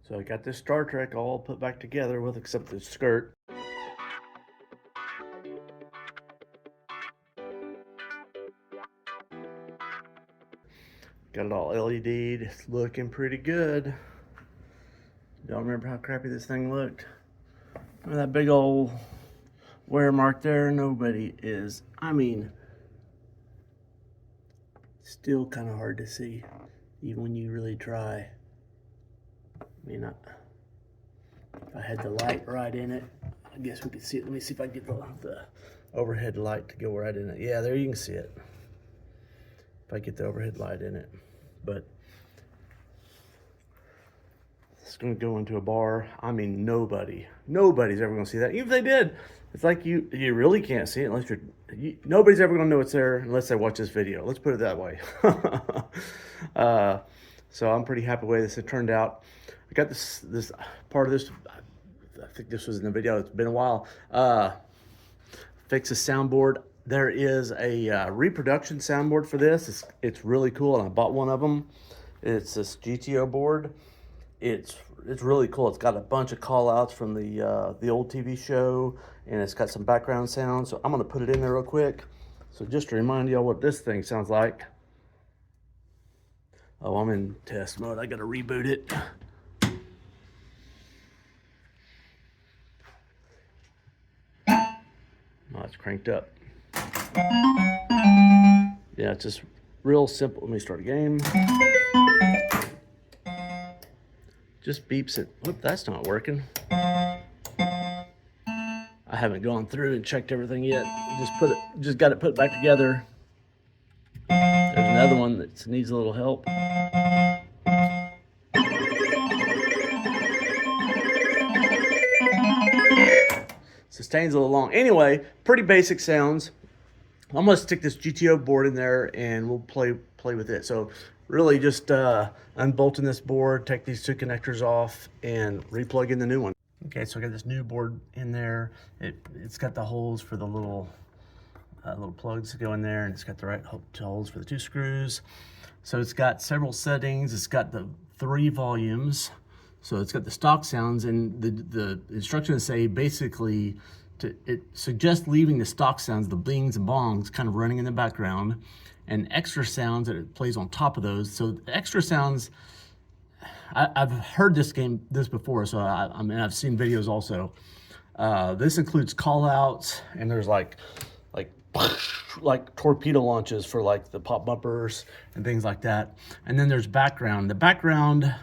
So I got this Star Trek all put back together with except the skirt. Got it all LED'd. It's looking pretty good. Don't remember how crappy this thing looked. Remember that big old wear mark there? Nobody is. I mean, still kind of hard to see, even when you really try. I mean, if I had the light right in it, I guess we could see it. Let me see if I can get the overhead light to go right in it. Yeah, there you can see it. If I get the overhead light in it. But it's going to go into a bar. I mean, nobody's ever going to see that. Even if they did, it's like you really can't see it unless nobody's ever going to know it's there unless they watch this video. Let's put it that way. So I'm pretty happy with the way this turned out. I got this part of this. I think this was in the video. It's been a while. Fix a soundboard. There is a reproduction soundboard for this. It's really cool, and I bought one of them. It's this GeeTeOh board. It's really cool. It's got a bunch of call outs from the old TV show, and it's got some background sounds. So I'm gonna put it in there real quick. So just to remind y'all what this thing sounds like. Oh, I'm in test mode. I gotta reboot it. Oh, it's cranked up. Yeah, it's just real simple. Let me start a game. Just beeps it. Whoop, that's not working. I haven't gone through and checked everything yet. Just got it put back together. There's another one that needs a little help. Sustain's a little long. Anyway, pretty basic sounds. I'm gonna stick this GeeTeOh board in there and we'll play with it. So really just unbolting this board, take these two connectors off and replug in the new one. Okay, so I got this new board in there. It's got the holes for the little plugs to go in there, and it's got the right holes for the two screws. So it's got several settings. It's got the 3 volumes. So it's got the stock sounds, and the instructions say basically it suggests leaving the stock sounds, the blings and bongs, kind of running in the background, and extra sounds that it plays on top of those. So the extra sounds, I've heard this before, so I mean I've seen videos also. This includes call outs, and there's like torpedo launches for like the pop bumpers and things like that. And then there's background. The background,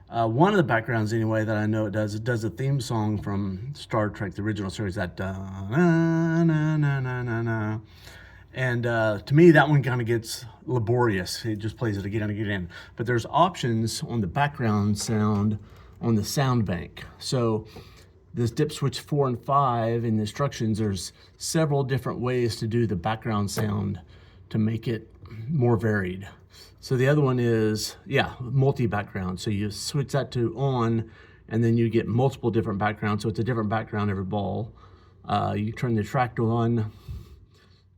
one of the backgrounds anyway that I know it does a theme song from Star Trek, the original series, that na na na na na na. And to me, that one kind of gets laborious. It just plays it again and again. But there's options on the background sound on the sound bank. So this dip switch 4 and 5 in the instructions, there's several different ways to do the background sound to make it more varied. So the other one is, yeah, multi-background. So you switch that to on, and then you get multiple different backgrounds. So it's a different background every ball. You turn the attract on,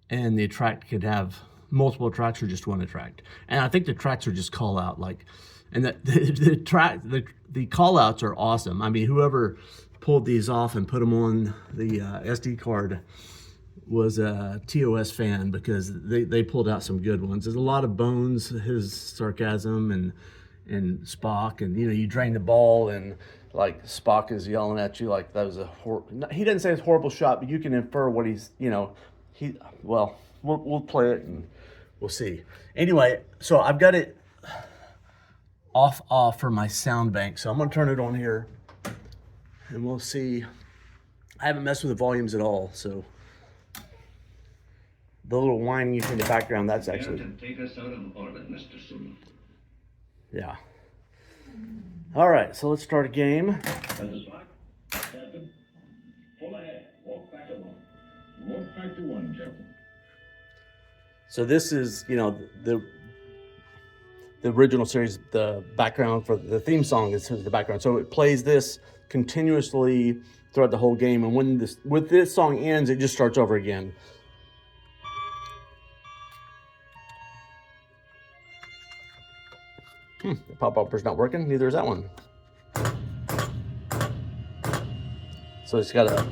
and the attract could have multiple attracts or just one attract. And I think the tracks are just call out, like, and the call outs are awesome. I mean, whoever pulled these off and put them on the SD card was a TOS fan, because they pulled out some good ones. There's a lot of Bones, his sarcasm, and Spock, and you drain the ball and like Spock is yelling at you like that was he didn't say it's a horrible shot, but you can infer what he's, well, we'll play it and we'll see. Anyway, so I've got it off for my sound bank. So I'm gonna turn it on here and we'll see. I haven't messed with the volumes at all, so the little whining you hear in the background, that's actually take us out of orbit, Mr. Sulu. Yeah. All right, so let's start a game. Captain, pull ahead. Walk back to 1. Walk back to 1, Captain. So this is, the original series, the background for the theme song is the background. So it plays this continuously throughout the whole game, and when this song ends, it just starts over again. The pop bumper's not working, neither is that one. So it's got a,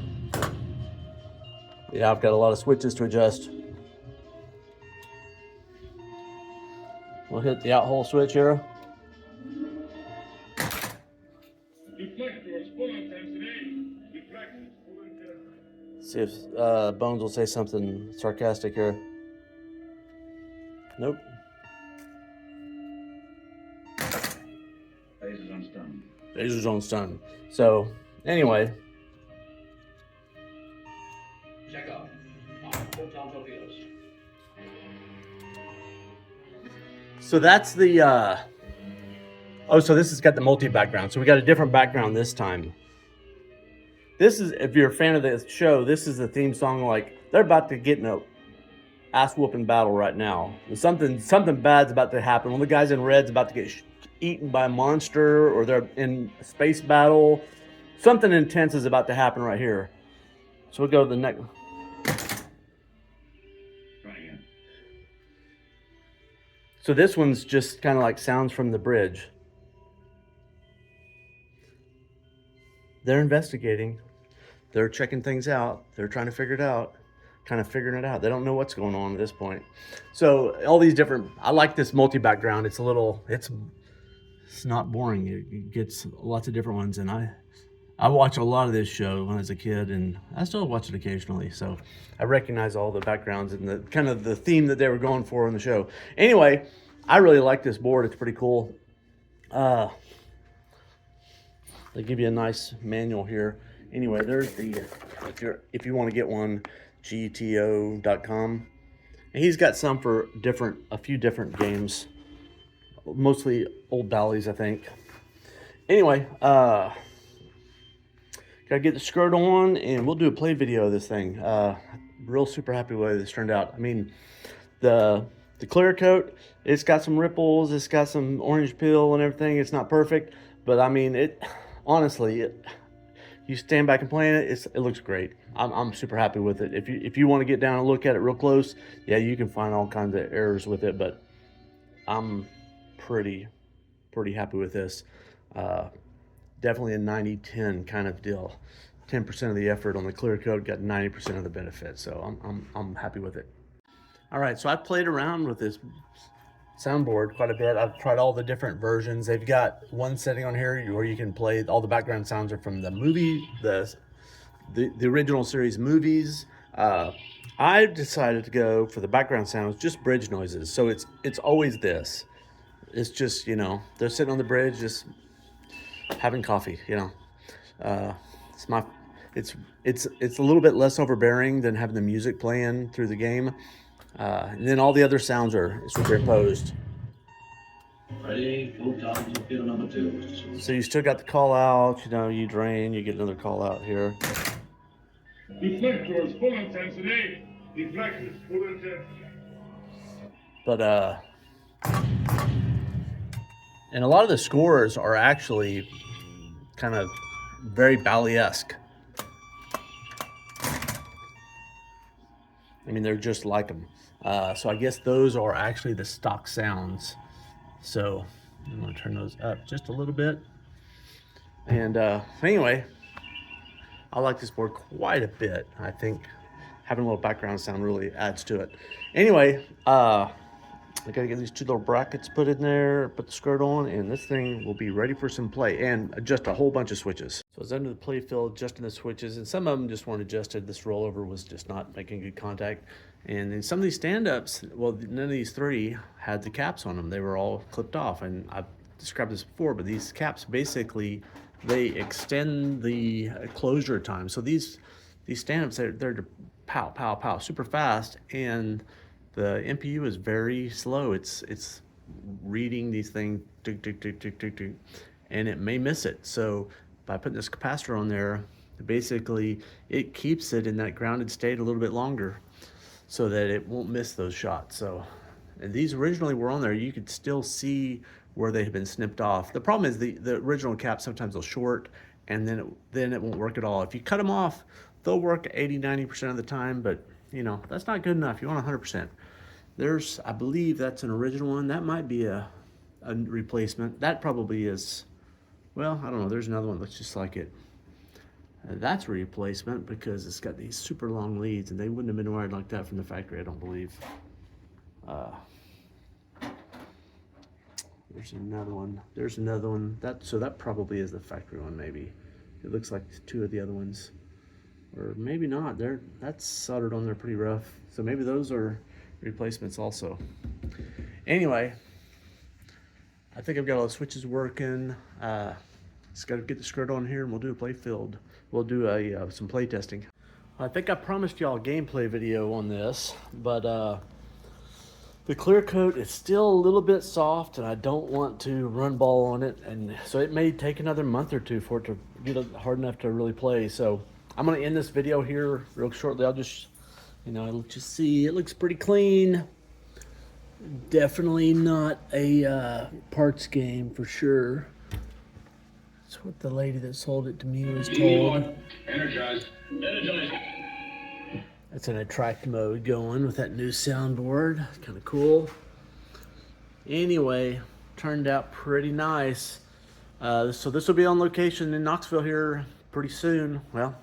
yeah, I've got a lot of switches to adjust. We'll hit the out hole switch here. See if Bones will say something sarcastic here. Nope. Lasers on stun. Lasers on stun. So, anyway. Check off. Photon torpedoes. So that's the, oh, so this has got the multi-background. So we got a different background this time. This is, if you're a fan of this show, this is the theme song. Like, they're about to get in a ass-whooping battle right now. Something bad's about to happen. One of the guys in red's about to get eaten by a monster, or they're in a space battle. Something intense is about to happen right here. So we'll go to the next. Try again. So this one's just kind of like sounds from the bridge. They're investigating. They're checking things out. They're trying to figure it out. Kind of figuring it out. They don't know what's going on at this point. So all these different, I like this multi-background. It's a little, it's not boring. It gets lots of different ones. And I watch a lot of this show when I was a kid, and I still watch it occasionally. So I recognize all the backgrounds and the kind of the theme that they were going for in the show. Anyway, I really like this board. It's pretty cool. They give you a nice manual here. Anyway, there's the, if you want to get one, GeeTeOh.com. And he's got some for a few different games, mostly old Bally's, I think. Anyway, gotta get the skirt on, and we'll do a play video of this thing. Real super happy with the way this turned out. I mean, the clear coat, it's got some ripples, it's got some orange peel and everything. It's not perfect, but I mean, it honestly, you stand back and play it, it looks great. I'm super happy with it. If you want to get down and look at it real close, yeah, you can find all kinds of errors with it, but I'm pretty happy with this. Definitely a 90-10 kind of deal. 10% of the effort on the clear coat got 90% of the benefit, so I'm happy with it. All right, so I played around with this soundboard quite a bit. I've tried all the different versions. They've got one setting on here where you can play, all the background sounds are from the movie, the original series movies. I decided to go for the background sounds, just bridge noises. So it's always this. It's just, you know, they're sitting on the bridge just having coffee, you know. It's a little bit less overbearing than having the music playing through the game. And then all the other sounds are superimposed. Ready, photon torpedo number 2. So you still got the call out, you know, you drain, you get another call out here. Deflectors full intensity. Deflectors full intensity. But and a lot of the scores are actually kind of very Bally-esque. I mean, they're just like them. So I guess those are actually the stock sounds. So I'm gonna turn those up just a little bit. And anyway, I like this board quite a bit. I think having a little background sound really adds to it. Anyway, I gotta get these two little brackets put in there, put the skirt on, and this thing will be ready for some play, and adjust a whole bunch of switches. So I was under the play field adjusting the switches, and some of them just weren't adjusted. This rollover was just not making good contact. And then some of these stand-ups, well, none of these three had the caps on them. They were all clipped off, and I've described this before, but these caps basically, they extend the closure time. So these stand-ups, they're pow, pow, pow, super fast, and the MPU is very slow. It's reading these things, tick, tick, tick, tick, tick, tick, and it may miss it. So by putting this capacitor on there, basically it keeps it in that grounded state a little bit longer so that it won't miss those shots. So, and these originally were on there, you could still see where they had been snipped off. The problem is the original caps sometimes will short, and then it won't work at all. If you cut them off, they'll work 80-90% of the time, but you know, that's not good enough. You want 100%. There's, I believe that's an original one. That might be a replacement. That probably is, well, I don't know. There's another one that looks just like it. That's a replacement because it's got these super long leads, and they wouldn't have been wired like that from the factory, I don't believe. There's another one. There's another one. So that probably is the factory one, maybe. It looks like two of the other ones. Or maybe not. That's soldered on there pretty rough. So maybe those are replacements also. Anyway, I think I've got all the switches working. Just got to get the skirt on here and we'll do a play field. We'll do some play testing. I think I promised y'all a gameplay video on this, but the clear coat is still a little bit soft and I don't want to run ball on it. And so it may take another month or two for it to get hard enough to really play. So I'm gonna end this video here real shortly. I'll just, just see, it looks pretty clean. Definitely not a parts game for sure. That's what the lady that sold it to me was told. Energize. Energize. That's an attract mode going with that new soundboard. Kind of cool. Anyway, turned out pretty nice. So this will be on location in Knoxville here pretty soon. Well,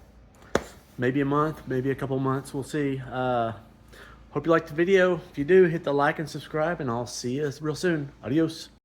maybe a month, maybe a couple months. We'll see. Hope you liked the video. If you do, hit the like and subscribe, and I'll see you real soon. Adios.